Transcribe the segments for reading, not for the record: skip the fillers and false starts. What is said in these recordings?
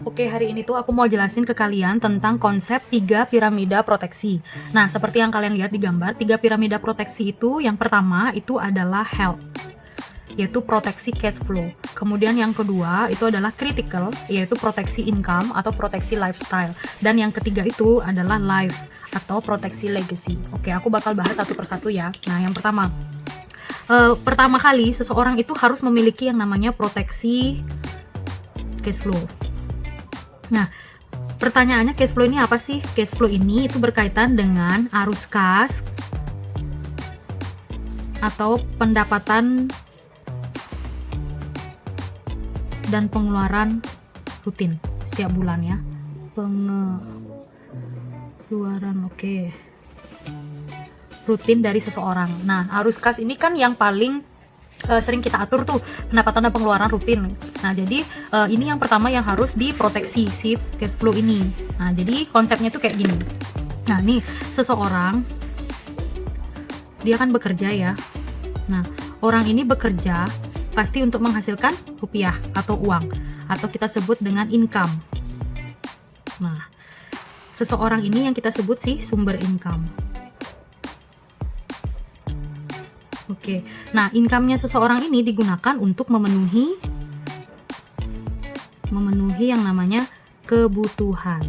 Oke, hari ini tuh aku mau jelasin ke kalian tentang konsep 3 piramida proteksi. Nah, seperti yang kalian lihat di gambar, 3 piramida proteksi itu yang pertama itu adalah health, yaitu proteksi cash flow. Kemudian yang kedua itu adalah critical, yaitu proteksi income atau proteksi lifestyle. Dan yang ketiga itu adalah life atau proteksi legacy. Oke, aku bakal bahas satu persatu ya. Nah, yang pertama kali seseorang itu harus memiliki yang namanya proteksi cash flow. Nah, pertanyaannya cash flow ini apa sih? Cash flow ini itu berkaitan dengan arus kas atau pendapatan dan pengeluaran rutin setiap bulan ya. Pengeluaran rutin dari seseorang. Nah, arus kas ini kan yang paling sering kita atur tuh, pendapatan dan pengeluaran rutin. Nah, jadi ini yang pertama yang harus diproteksi si cash flow ini. Nah, jadi konsepnya tuh kayak gini. Nah, nih seseorang dia kan bekerja ya. Nah, orang ini bekerja pasti untuk menghasilkan rupiah atau uang, atau kita sebut dengan income. Nah, seseorang ini yang kita sebut sih sumber income. Oke, nah income-nya seseorang ini digunakan untuk memenuhi yang namanya kebutuhan.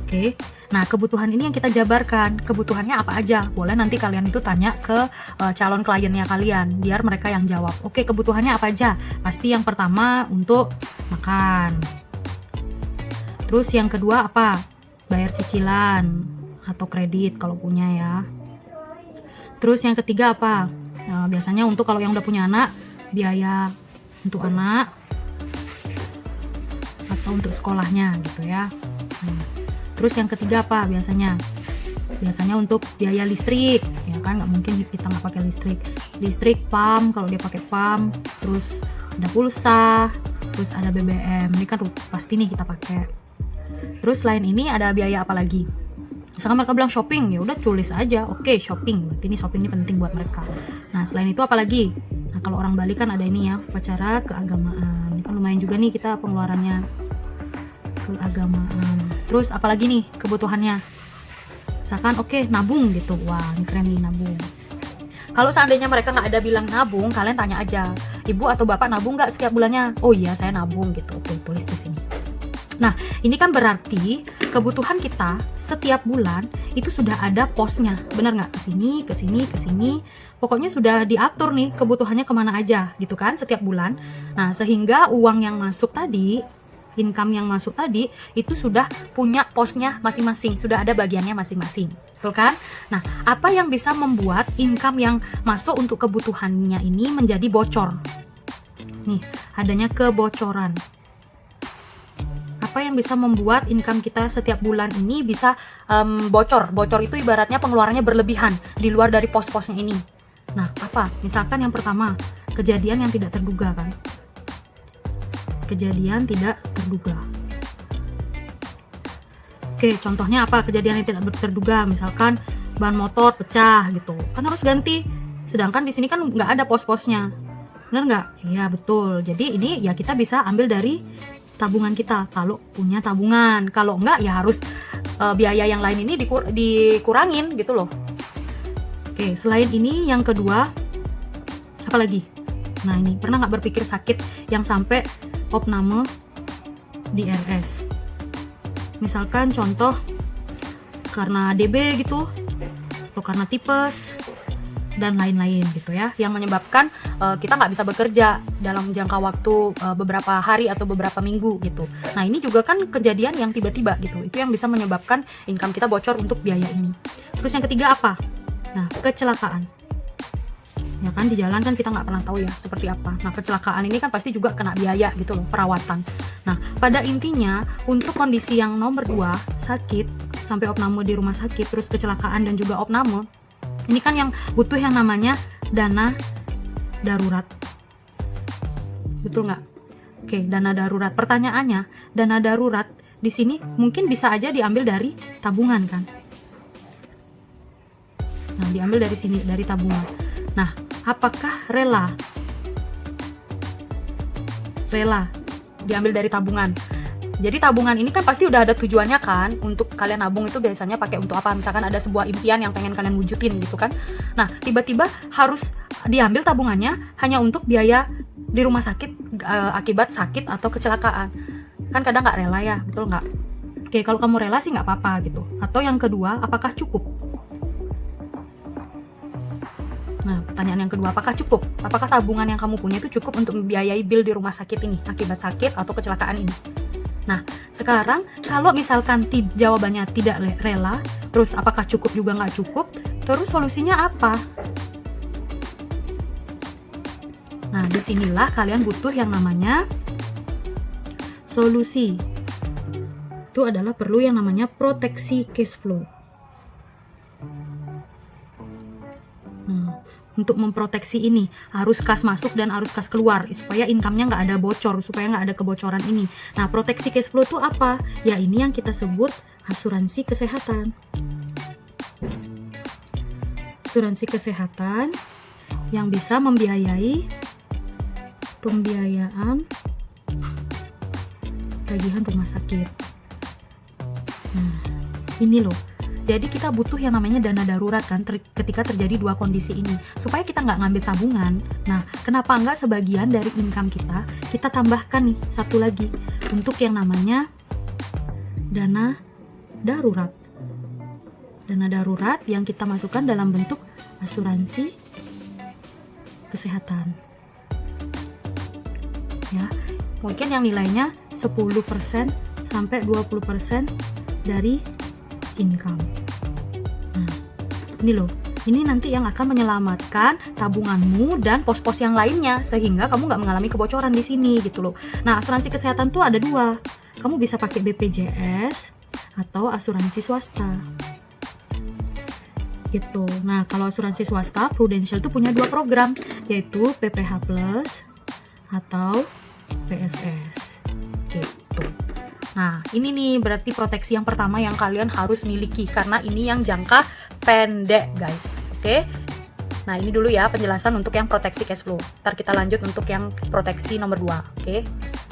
Oke, nah kebutuhan ini yang kita jabarkan. Kebutuhannya apa aja? Boleh nanti kalian itu tanya ke calon kliennya kalian, biar mereka yang jawab. Oke, kebutuhannya apa aja? Pasti yang pertama untuk makan. Terus yang kedua apa? Bayar cicilan atau kredit kalau punya ya. Terus yang ketiga apa? Nah, biasanya untuk kalau yang udah punya anak, biaya untuk anak atau untuk sekolahnya gitu ya. Terus yang ketiga apa biasanya? Biasanya untuk biaya listrik, ya kan nggak mungkin kita nggak pakai listrik. Listrik, PAM kalau dia pakai PAM, terus ada pulsa, terus ada BBM. Ini kan pasti nih kita pakai. Terus selain ini ada biaya apa lagi? Misalkan mereka bilang shopping, ya udah tulis aja, oke, shopping. Berarti ini shopping ini penting buat mereka. Nah, selain itu apa lagi? Nah, kalau orang Bali kan ada ini ya, upacara keagamaan. Ini kan lumayan juga nih kita pengeluarannya keagamaan. Terus apalagi nih kebutuhannya? Misalkan nabung gitu. Wah, ini keren nih nabung. Kalau seandainya mereka nggak ada bilang nabung, kalian tanya aja, ibu atau bapak nabung nggak setiap bulannya? Oh iya, saya nabung gitu. Oke, tulis di sini. Nah, ini kan berarti kebutuhan kita setiap bulan itu sudah ada posnya, benar nggak? Kesini, kesini, kesini. Pokoknya sudah diatur nih kebutuhannya kemana aja gitu kan setiap bulan. Nah, sehingga uang yang masuk tadi, income yang masuk tadi itu sudah punya posnya masing-masing, sudah ada bagiannya masing-masing, betul kan? Nah, apa yang bisa membuat income yang masuk untuk kebutuhannya ini menjadi bocor? Nih, adanya kebocoran. Apa yang bisa membuat income kita setiap bulan ini bisa bocor? Bocor itu ibaratnya pengeluarannya berlebihan di luar dari pos-posnya ini. Nah, apa? Misalkan yang pertama, kejadian yang tidak terduga kan? Kejadian tidak terduga. Oke, contohnya apa? Kejadian yang tidak terduga, misalkan ban motor pecah gitu, kan harus ganti. Sedangkan di sini kan nggak ada pos-posnya, benar nggak? Iya betul. Jadi ini ya kita bisa ambil dari tabungan kita kalau punya tabungan. Kalau enggak ya harus biaya yang lain ini dikurangin gitu loh. Oke, selain ini yang kedua apa lagi? Nah, ini pernah nggak berpikir sakit yang sampai opname di RS? Misalkan contoh karena DB gitu, atau karena tipes dan lain-lain gitu ya, yang menyebabkan kita nggak bisa bekerja dalam jangka waktu beberapa hari atau beberapa minggu gitu. Nah, ini juga kan kejadian yang tiba-tiba gitu, itu yang bisa menyebabkan income kita bocor untuk biaya ini. Terus yang ketiga apa? Nah, kecelakaan. Ya kan, di jalan kan kita nggak pernah tahu ya seperti apa. Nah, kecelakaan ini kan pasti juga kena biaya gitu loh, perawatan. Nah, pada intinya untuk kondisi yang nomor 2, sakit sampai opname di rumah sakit, terus kecelakaan dan juga opname, ini kan yang butuh yang namanya dana darurat. Betul nggak? Oke, dana darurat. Pertanyaannya, dana darurat di sini mungkin bisa aja diambil dari tabungan kan? Nah, diambil dari sini, dari tabungan. Nah, apakah rela diambil dari tabungan. Jadi tabungan ini kan pasti udah ada tujuannya kan, untuk kalian nabung itu biasanya pakai untuk apa? Misalkan ada sebuah impian yang pengen kalian wujudin gitu kan. Nah, tiba-tiba harus diambil tabungannya hanya untuk biaya di rumah sakit akibat sakit atau kecelakaan. Kan kadang nggak rela ya, betul nggak? Oke, kalau kamu rela sih nggak apa-apa gitu. Atau yang kedua, apakah cukup? Nah, pertanyaan yang kedua, apakah cukup? Apakah tabungan yang kamu punya itu cukup untuk membiayai bill di rumah sakit ini akibat sakit atau kecelakaan ini? Nah, sekarang kalau misalkan jawabannya tidak rela, terus apakah cukup juga nggak cukup, terus solusinya apa? Nah, disinilah kalian butuh yang namanya solusi. Itu adalah perlu yang namanya proteksi cash flow. Untuk memproteksi ini arus kas masuk dan arus kas keluar supaya income-nya nggak ada bocor, supaya nggak ada kebocoran ini. Nah, proteksi cash flow itu apa? Ya ini yang kita sebut asuransi kesehatan. Asuransi kesehatan yang bisa membiayai pembiayaan tagihan rumah sakit. Nah, ini loh. Jadi kita butuh yang namanya dana darurat kan ketika terjadi dua kondisi ini, supaya kita nggak ngambil tabungan. Nah, kenapa nggak sebagian dari income kita tambahkan nih satu lagi untuk yang namanya dana darurat. Dana darurat yang kita masukkan dalam bentuk asuransi kesehatan. Ya, mungkin yang nilainya 10% sampai 20% dari income. Nah, ini loh, ini nanti yang akan menyelamatkan tabunganmu dan pos-pos yang lainnya sehingga kamu nggak mengalami kebocoran di sini gitu loh. Nah, asuransi kesehatan tuh ada dua. Kamu bisa pakai BPJS atau asuransi swasta. Gitu. Nah, kalau asuransi swasta, Prudential tuh punya dua program, yaitu PPH Plus atau PSS. Gitu. Nah, ini nih berarti proteksi yang pertama yang kalian harus miliki karena ini yang jangka pendek, guys. Oke. Nah, ini dulu ya penjelasan untuk yang proteksi cash flow. Ntar kita lanjut untuk yang proteksi nomor 2, oke?